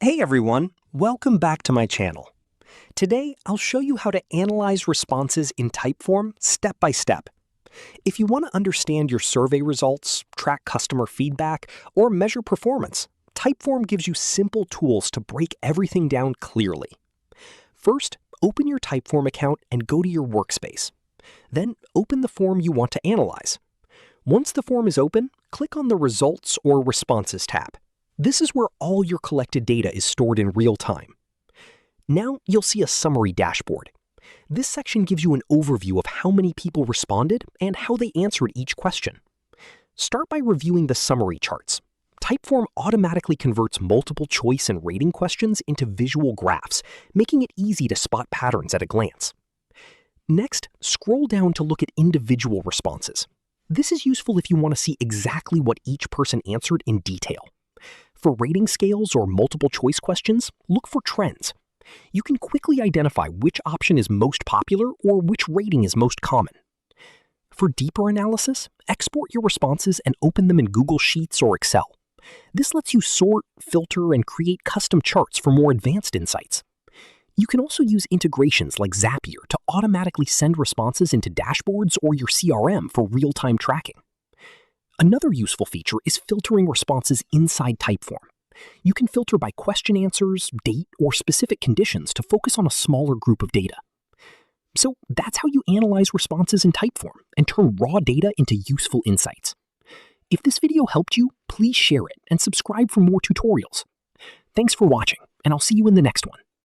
Hey everyone, welcome back to my channel. Today, I'll show you how to analyze responses in Typeform step by step. If you want to understand your survey results, track customer feedback, or measure performance, Typeform gives you simple tools to break everything down clearly. First, open your Typeform account and go to your workspace. Then, open the form you want to analyze. Once the form is open, click on the Results or Responses tab. This is where all your collected data is stored in real time. Now you'll see a summary dashboard. This section gives you an overview of how many people responded and how they answered each question. Start by reviewing the summary charts. Typeform automatically converts multiple choice and rating questions into visual graphs, making it easy to spot patterns at a glance. Next, scroll down to look at individual responses. This is useful if you want to see exactly what each person answered in detail. For rating scales or multiple choice questions, look for trends. You can quickly identify which option is most popular or which rating is most common. For deeper analysis, export your responses and open them in Google Sheets or Excel. This lets you sort, filter, and create custom charts for more advanced insights. You can also use integrations like Zapier to automatically send responses into dashboards or your CRM for real-time tracking. Another useful feature is filtering responses inside Typeform. You can filter by question answers, date, or specific conditions to focus on a smaller group of data. So that's how you analyze responses in Typeform and turn raw data into useful insights. If this video helped you, please share it and subscribe for more tutorials. Thanks for watching, and I'll see you in the next one.